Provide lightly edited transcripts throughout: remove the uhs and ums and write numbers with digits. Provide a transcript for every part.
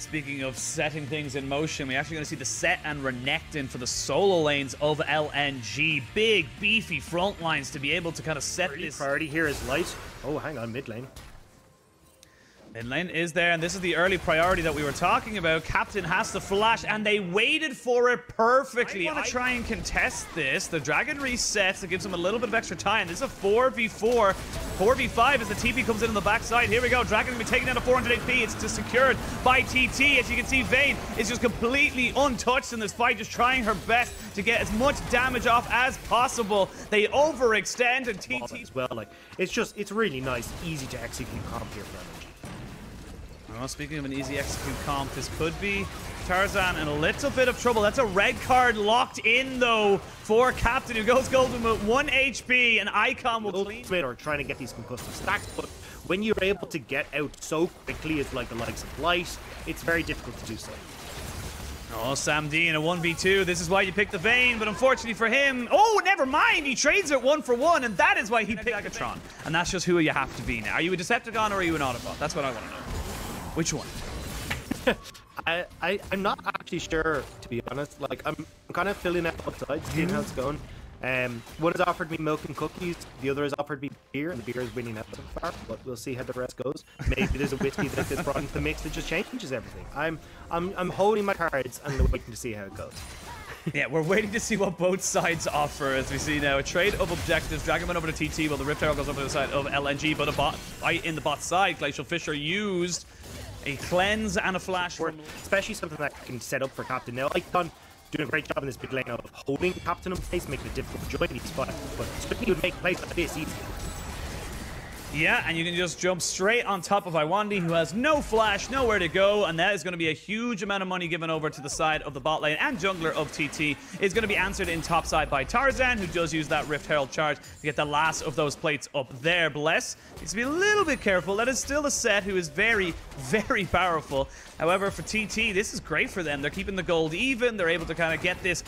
Speaking of setting things in motion, we're actually going to see the set and Renekton for the solo lanes of LNG. Big, beefy front lines to be able to kind of set this. Priority here is light. Oh, hang on, mid lane. Mid lane is there, and this is the early priority that we were talking about. Captain has the flash, and they waited for it perfectly. I want to try and contest this. The dragon resets. It gives them a little bit of extra time. This is a 4v4. 4v5 as the TP comes in on the backside. Here we go. Dragon will be taken down to 400 HP. It's just secured by TT. As you can see, Vayne is just completely untouched in this fight, just trying her best to get as much damage off as possible. They overextend, and TT as well. Like, it's really nice, easy to execute comp here for LNG. Well, speaking of an easy execute comp, this could be Tarzan in a little bit of trouble. That's a red card locked in, though, for Captain, who goes golden with 1 HP, and Icon will clean. Or trying to get these concussive stacks, but when you're able to get out so quickly as like the likes of Light, it's very difficult to do so. Oh, Sam D in a 1v2. This is why you pick the Vayne, but unfortunately for him... Oh, never mind! He trades it 1 for 1, and that is why he picked Megatron. And that's just who you have to be now. Are you a Decepticon or are you an Autobot? That's what I want to know. Which one? I'm not actually sure, to be honest. Like, I'm kind of filling out both sides, seeing how it's going. One has offered me milk and cookies, the other has offered me beer, and the beer is winning out so far, but we'll see how the rest goes. Maybe there's a whiskey that gets brought into the mix that just changes everything. I'm holding my cards and waiting to see how it goes. Yeah, we're waiting to see what both sides offer. As we see now, a trade of objectives. Dragon went over to TT while the Rift Herald goes over to the side of LNG, but a bot in the bot side. Glacial Fisher used a cleanse and a flash. Especially something that can set up for Captain. Now, Icon doing a great job in this big lane of holding Captain in place, making it difficult to join these spots, but certainly would make plays like this easy. Yeah, and you can just jump straight on top of Iwandi, who has no flash, nowhere to go, and that is going to be a huge amount of money given over to the side of the bot lane, and jungler of TT is going to be answered in top side by Tarzan, who does use that Rift Herald charge to get the last of those plates up there. Bless needs to be a little bit careful. That is still a set who is very, very powerful. However, for TT, this is great for them. They're keeping the gold even. They're able to kind of get this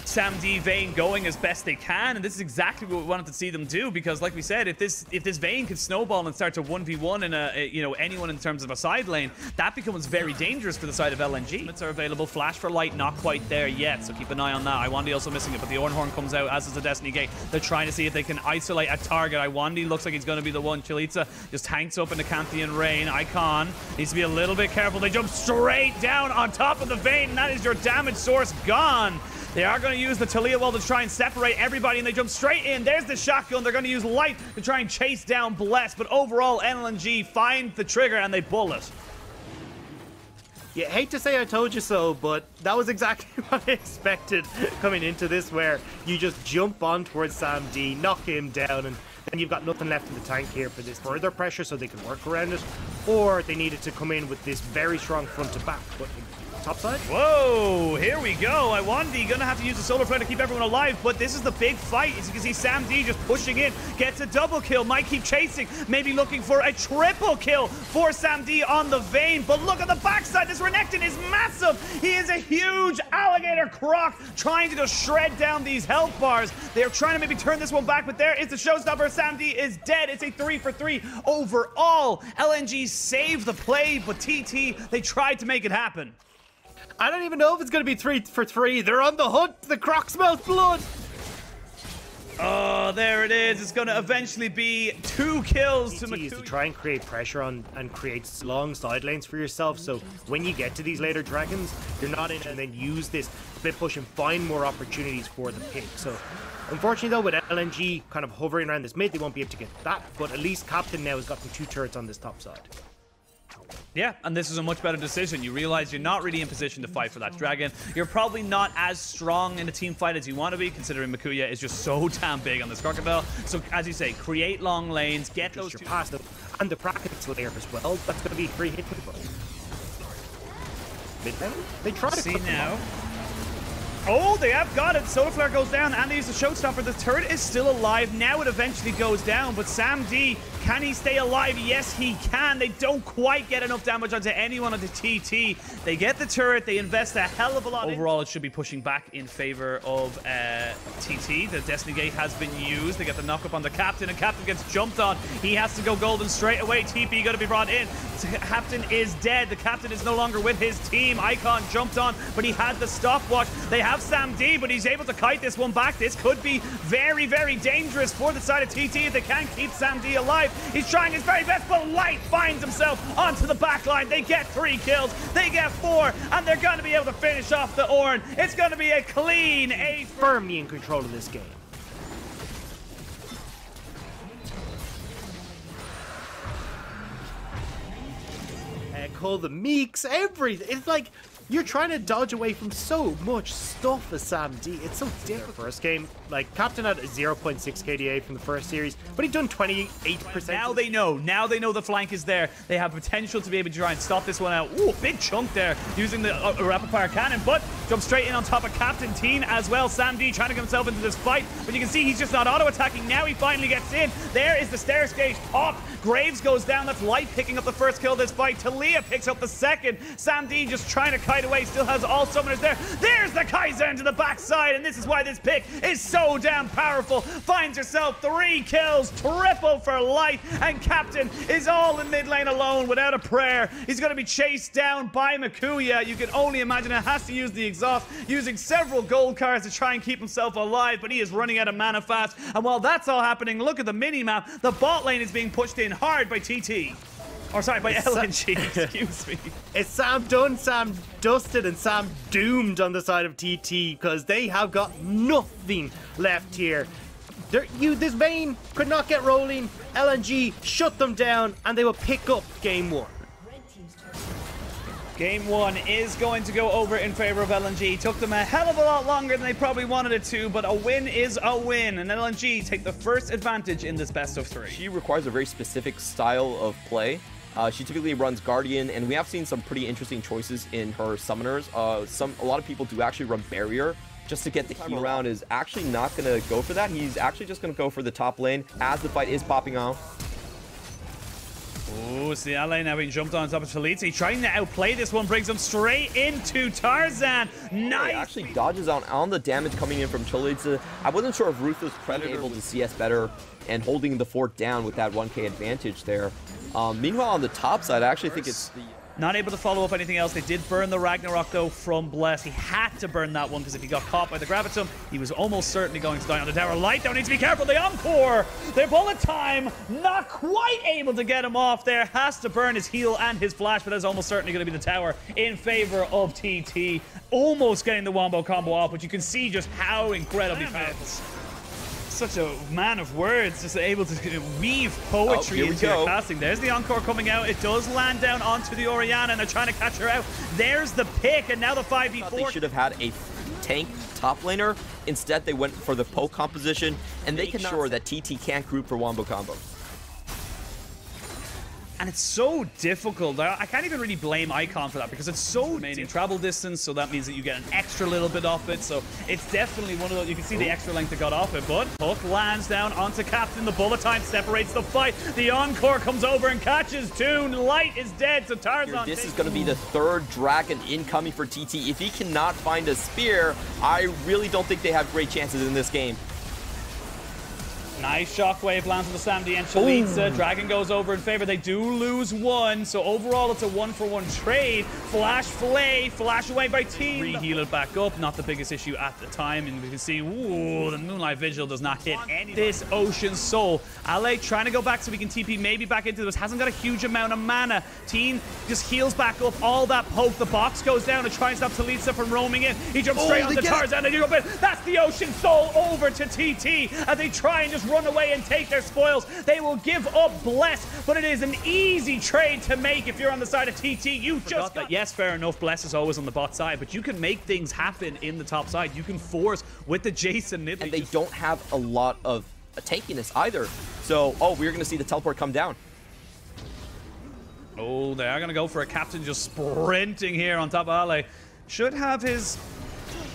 Sam D Vayne going as best they can, and this is exactly what we wanted to see them do, because like we said, if this Vayne can snowball and start to 1v1 in a anyone in terms of a side lane, that becomes very dangerous for the side of LNG. It's are available. Flash for Light not quite there yet, so keep an eye on that. Iwandi also missing it, but the Ornhorn comes out, as is the Destiny Gate. They're trying to see if they can isolate a target. Iwandi looks like he's going to be the one. Chalitza just hanks up in the Canthian Rain. Icon needs to be a little bit careful. They jump straight down on top of the Vayne, and that is your damage source gone. They are going to use the Talia wall to try and separate everybody, and they jump straight in. There's the shotgun. They're going to use Light to try and chase down Bless, but overall, LNG find the trigger and they pull it. Yeah, hate to say I told you so, but that was exactly what I expected coming into this, where you just jump on towards Sam D, knock him down, and then you've got nothing left in the tank here for this further pressure so they can work around it, or they needed to come in with this very strong front to back. But top side. Whoa, here we go. Iwandi gonna have to use the solar flare to keep everyone alive, but this is the big fight. As you can see, Sam D just pushing in, gets a double kill, might keep chasing, maybe looking for a triple kill for Sam D on the Vayne, but look at the backside. This Renekton is massive. He is a huge alligator croc trying to just shred down these health bars. They're trying to maybe turn this one back, but there is the showstopper. Sam D is dead. It's a 3 for 3 overall. LNG saved the play, but TT, they tried to make it happen. I don't even know if it's going to be 3 for 3. They're on the hunt. The croc smells blood. Oh, there it is. It's going to eventually be 2 kills to Makuya. To try and create pressure on and create long side lanes for yourself. So when you get to these later dragons, you're not in, and then use this split push and find more opportunities for the pick. So unfortunately, though, with LNG kind of hovering around this mid, they won't be able to get that. But at least Captain now has gotten 2 turrets on this top side. Yeah, and this is a much better decision. You realize you're not really in position to fight for that dragon. You're probably not as strong in a team fight as you want to be, considering Makuya is just so damn big on this crocodile. So, as you say, create long lanes, get those two past them, and the Kraken Slayer as well. That's going to be free hit for them. Mid lane? They try to see now. Oh, they have got it. Solar Flare goes down, and they use the showstopper. The turret is still alive. Now it eventually goes down, but Sam D Can he stay alive? Yes, he can. They don't quite get enough damage onto anyone onto TT. They get the turret. They invest a hell of a lot. Overall, it should be pushing back in favor of TT. The Destiny Gate has been used. They get the knock up on the Captain, and Captain gets jumped on. He has to go golden straight away. TP going to be brought in. Captain is dead. The Captain is no longer with his team. Icon jumped on, but he had the stopwatch. They have Sam D, but he's able to kite this one back. This could be very, very dangerous for the side of TT if they can't keep Sam D alive. He's trying his very best, but Light finds himself onto the back line. They get 3 kills. They get 4, and they're going to be able to finish off the Ornn. It's going to be a clean 8. Firmly in control of this game. Call the Meeks, everything. It's like you're trying to dodge away from so much stuff as Sam D. It's so difficult. First game, like, Captain had a 0.6 KDA from the first series, but he'd done 28%. Now they know. Now they know the flank is there. They have potential to be able to try and stop this one out. Ooh, big chunk there using the rapid fire cannon, but jumps straight in on top of Captain Teen as well. Sam D trying to get himself into this fight, but you can see he's just not auto-attacking. Now he finally gets in. There is the stairs gauge pop. Graves goes down. That's Light picking up the first kill of this fight. Talia picks up the second. Sam D just trying to kite away. Still has all summoners there. There's the KaiSser into the backside, and this is why this pick is so damn powerful. Finds herself 3 kills, triple for Light, and Captain is all in mid lane alone without a prayer. He's going to be chased down by Makuya. You can only imagine it has to use the exhaust, using several gold cards to try and keep himself alive, but he is running out of mana fast. And while that's all happening, look at the mini-map. The bot lane is being pushed in hard by TT. Or sorry, by LNG, excuse me. It's Sam done, Sam dusted, and Sam doomed on the side of TT, because they have got nothing left here. This Vayne could not get rolling. LNG shut them down, and they will pick up game 1. Game 1 is going to go over in favor of LNG. Took them a hell of a lot longer than they probably wanted it to, but a win is a win, and LNG take the first advantage in this best of 3. She requires a very specific style of play. She typically runs Guardian, and we have seen some pretty interesting choices in her summoners. A lot of people do actually run Barrier just to get the heal around. Is actually not going to go for that. He's actually just going to go for the top lane as the fight is popping off. Oh, it's the LA now being jumped on top of Talitzi. Trying to outplay this one, brings him straight into Tarzan. Nice! He actually dodges on the damage coming in from Talitzi. I wasn't sure if Ruthless Predator able to CS better and holding the fort down with that 1k advantage there. Meanwhile, on the top side, I actually think it's the... Not able to follow up anything else. They did burn the Ragnarok, though, from Bless. He had to burn that one, because if he got caught by the Gravitum, he was almost certainly going to die on the tower. Light, though, needs to be careful. The Encore, their bullet time, not quite able to get him off there. Has to burn his heal and his flash, but that's almost certainly going to be the tower in favor of TT. Almost getting the wombo combo off, but you can see just how incredibly powerful. Such a man of words, just able to weave poetry into your casting. There's the Encore coming out. It does land down onto the Orianna, and they're trying to catch her out. There's the pick, and now the 5v4. They should have had a tank top laner. Instead, they went for the poke composition, and they can make sure that TT can't group for wombo combo. And it's so difficult. I can't even really blame Icon for that, because it's so amazing travel distance, so that means that you get an extra little bit off it. So it's definitely one of those. You can see the extra length that got off it, but Hook lands down onto Captain. The bullet time separates the fight. The Encore comes over and catches Toon. Light is dead, so Tarzan... This is going to be the 3rd dragon incoming for TT. If he cannot find a spear, I really don't think they have great chances in this game. Nice shockwave lands on the Sam D and Chalitza. Dragon goes over in favor. They do lose 1, so overall it's a 1-for-1 trade. Flash Flay, flash away by Team. Reheal it back up, not the biggest issue at the time, and we can see, ooh, the Moonlight Vigil does not hit any. This Ocean Soul. Ale trying to go back so we can TP maybe back into this. Hasn't got a huge amount of mana. Team just heals back up all that poke. The box goes down to try and stop Talitza from roaming in. He jumps straight onto Tarzan and they jump in. That's the Ocean Soul over to TT as they try and just run away and take their spoils. They will give up Bless, but it is an easy trade to make if you're on the side of TT. You just got... Yes, fair enough, Bless is always on the bot side, but you can make things happen in the top side. You can force with the Jason Nidalee. And they don't have a lot of tankiness either. So, oh, we're going to see the teleport come down. Oh, they are going to go for a Captain just sprinting here on top of Ale. Should have his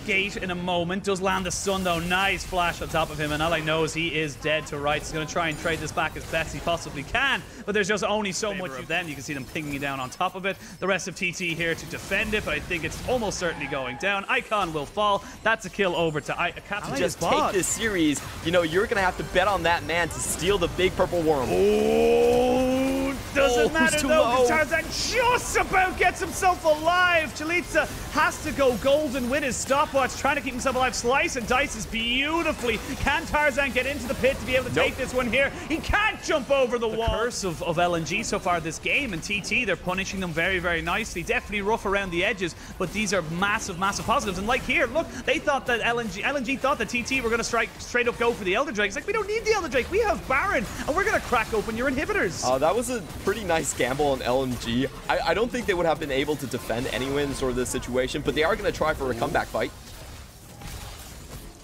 gate in a moment. Does land the stun though. Nice flash on top of him, and all I know is he is dead to rights. He's going to try and trade this back as best he possibly can, but there's just only so much of them. You can see them pinging down on top of it. The rest of TT here to defend it, but I think it's almost certainly going down. Icon will fall. That's a kill over to Captain. Just take this series. You know, you're going to have to bet on that man to steal the big purple worm. Oh, doesn't matter too though. low. Tarzan just about gets himself alive. Chalitza has to go golden with his stopwatch, trying to keep himself alive. Slice and dices beautifully. Can Tarzan get into the pit to be able to take this one here? He can't jump over the wall. Curse of LNG so far this game, and TT, they're punishing them very, very nicely. Definitely rough around the edges, but these are massive, massive positives. And like here, look, they thought that LNG thought that TT were going to straight up go for the Elder Drake. It's like, we don't need the Elder Drake. We have Baron, and we're going to crack open your inhibitors. That was a pretty nice gamble on LNG. I don't think they would have been able to defend anyway in sort of this situation, but they are going to try for a comeback fight.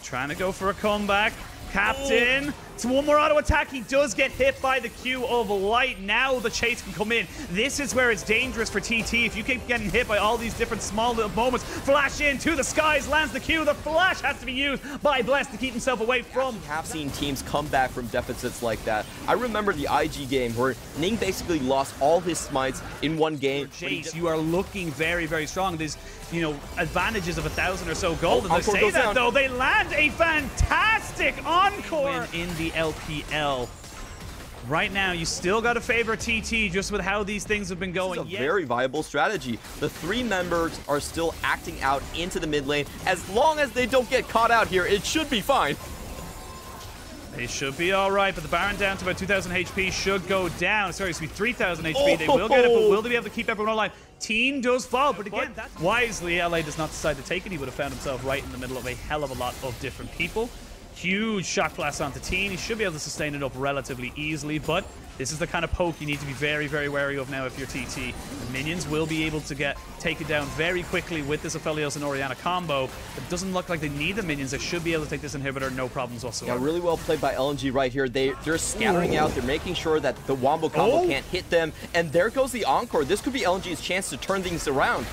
Trying to go for a comeback. Captain, it's one more auto attack. He does get hit by the Q of light. Now the chase can come in. This is where it's dangerous for TT. If you keep getting hit by all these different small little moments, flash into the skies, lands the Q. The flash has to be used by Bless to keep himself away from. I have seen teams come back from deficits like that. I remember the IG game where Ning basically lost all his smites in one game. Chase, you are looking very, very strong. There's, you know, advantages of 1,000 or so gold. And they say that, though, they land a fantastic encore win in the LPL. Right now, you still got to favor TT just with how these things have been going. This is a very viable strategy. The three members are still acting out into the mid lane. As long as they don't get caught out here, it should be fine. They should be all right, but the Baron down to about 2,000 HP should go down. Sorry, it's 3,000 HP. They will get it, but will they be able to keep everyone alive? Teen does fall, but again, that's wisely, LA does not decide to take it. He would have found himself right in the middle of a hell of a lot of different people. Huge shock blast onto Teen. He should be able to sustain it up relatively easily, but this is the kind of poke you need to be very, very wary of now if you're TT. The minions will be able to get taken down very quickly with this Aphelios and Orianna combo. It doesn't look like they need the minions. They should be able to take this inhibitor, no problems whatsoever. Yeah, really well played by LNG right here. They're scattering out. They're making sure that the Wombo combo can't hit them. And there goes the Encore. This could be LNG's chance to turn things around.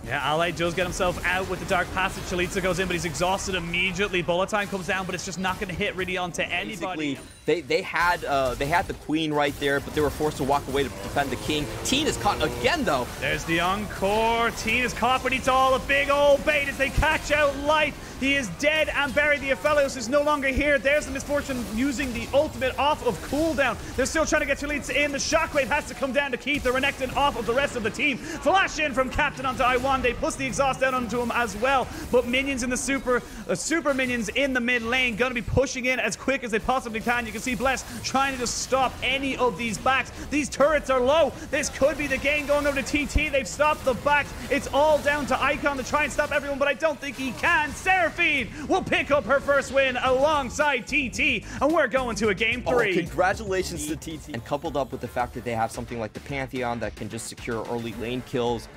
Yeah, Ally does get himself out with the Dark Passage. Chalitza goes in, but he's exhausted immediately. Bullet time comes down, but it's just not going to hit really onto anybody. Basically, they had the Queen right there, but they were forced to walk away to defend the King. Teen is caught again, though. There's the Encore. Teen is caught, but it's all a big old bait as they catch out Light. He is dead and buried. The Aphelios is no longer here. There's the Misfortune using the ultimate off of cooldown. They're still trying to get Chalitza in. The Shockwave has to come down to keep the Renekton off of the rest of the team. Flash in from Captain onto Iwande, plus the exhaust down onto him as well. But minions in the super minions in the mid lane going to be pushing in as quick as they possibly can. You can see Bless trying to just stop any of these backs. These turrets are low. This could be the game going over to TT. They've stopped the backs. It's all down to Icon to try and stop everyone, but I don't think he can. Seraphine will pick up her first win alongside TT, and we're going to a game 3. Congratulations to TT. And coupled up with the fact that they have something like the Pantheon that can just secure early lane kills,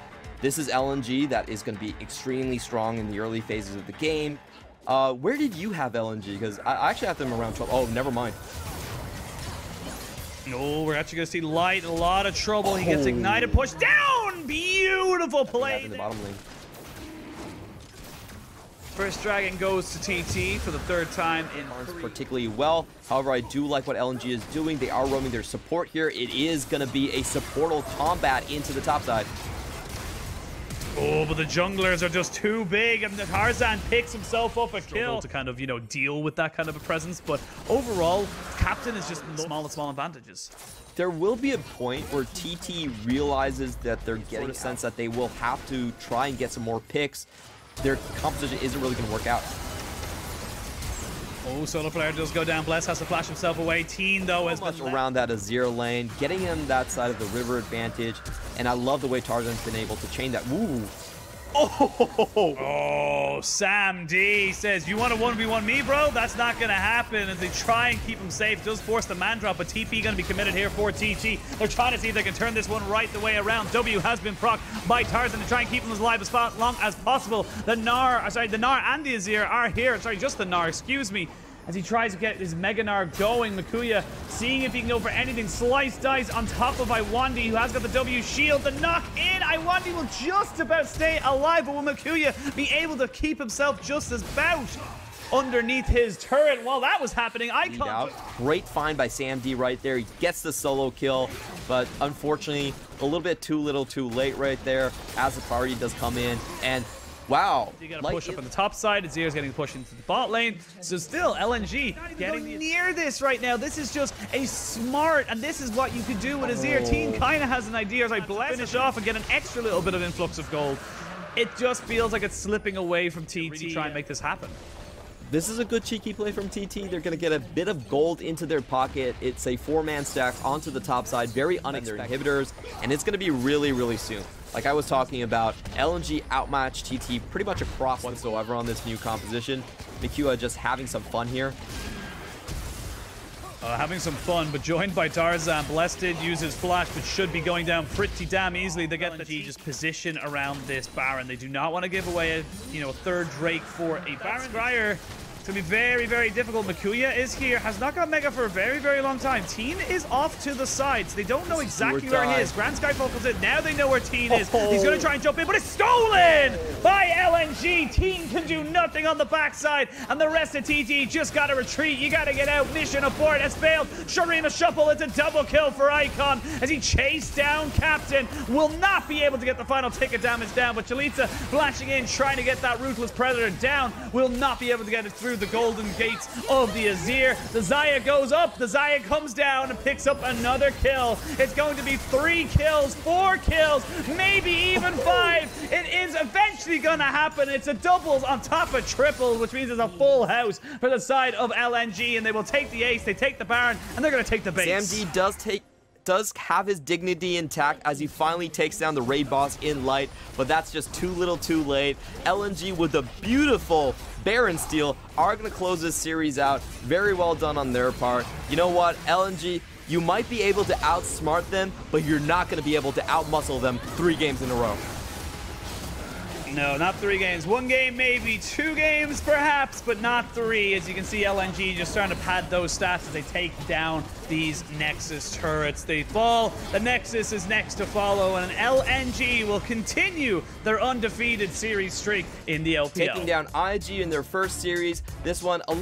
this is LNG that is going to be extremely strong in the early phases of the game. Where did you have LNG? Because I actually have them around 12. Oh, never mind. No, we're actually going to see Light in a lot of trouble. He gets ignited, pushed down. Beautiful play. In the bottom lane. First Dragon goes to TT for the third time in particularly well. However, I do like what LNG is doing. They are roaming their support here. It is going to be a supportal combat into the top side. Oh, but the junglers are just too big, and the Tarzan picks himself up a kill to kind of, you know, deal with that kind of a presence. But overall, Captain is just small advantages. There will be a point where TT realizes that they're getting a sense that they will have to try and get some more picks. Their composition isn't really going to work out. Oh, solo player does go down. Bless has to flash himself away. Teen, though, has been around that Azir lane, getting him that side of the river advantage. And I love the way Tarzan's been able to chain that. Ooh. Oh, Sam D says, you want to 1v1 me, bro? That's not going to happen. And they try and keep him safe. Does force the man drop, but TP going to be committed here for TT. They're trying to see if they can turn this one right the way around. W has been procced by Tarzan to try and keep him as alive as long as possible. The Gnar and the Azir are here. Sorry, just the Gnar, excuse me. as he tries to get his Mega Gnar going. Makuya seeing if he can go for anything. Slice dice on top of Iwandi, who has got the W shield. The knock in. Iwandi will just about stay alive, but will Makuya be able to keep himself just as bout underneath his turret? While that was happening, Icon... Great find by Sam D right there. He gets the solo kill, but unfortunately, a little bit too little too late right there as the party does come in. And wow. You gotta push up on the top side. Azir's getting pushed into the bot lane. So still, LNG getting near this right now. This is just a smart, and this is what you could do with Azir. Team kind of has an idea as I finish off and get an extra little bit of influx of gold. It just feels like it's slipping away from TT to try and make this happen. This is a good cheeky play from TT. They're going to get a bit of gold into their pocket. It's a 4-man stack onto the top side, very unexpected inhibitors, and it's going to be really, really soon. Like I was talking about, LNG outmatched TT pretty much across whatsoever on this new composition. Makuya just having some fun here. Having some fun, but joined by Tarzan. Blessed did use his flash, but should be going down pretty damn easily. They get the just position around this Baron. They do not want to give away a third Drake for a Baron. Scryer. It's going to be very, very difficult. Makuya is here, has not got Mega for a very, very long time. Teen is off to the sides. They don't know exactly where he is. Grand Sky focals it. Now they know where Teen is. He's going to try and jump in, but it's stolen by LNG. Teen can do nothing on the backside, and the rest of TT just got to retreat. You got to get out. Mission abort has failed. Sharina Shuffle, it's a double kill for Icon as he chased down Captain. Will not be able to get the final ticket damage down, but Chalitza flashing in, trying to get that Ruthless Predator down. Will not be able to get it through the golden gates of the Azir. The Xayah goes up, the Xayah comes down and picks up another kill. It's going to be 3 kills, 4 kills, maybe even 5. It is eventually gonna happen. It's a doubles on top of triples, which means it's a full house for the side of LNG, and they will take the ace, they take the Baron, and they're gonna take the base. Sam D does have his dignity intact as he finally takes down the raid boss in light, but that's just too little too late. LNG with a beautiful Baron steal are going to close this series out. Very well done on their part. You know what, LNG, you might be able to outsmart them, but you're not going to be able to outmuscle them 3 games in a row. No, not 3 games. 1 game, maybe 2 games, perhaps, but not 3. As you can see, LNG just starting to pad those stats as they take down these Nexus turrets. They fall. The Nexus is next to follow, and LNG will continue their undefeated series streak in the LPL. Taking down IG in their first series. This one a little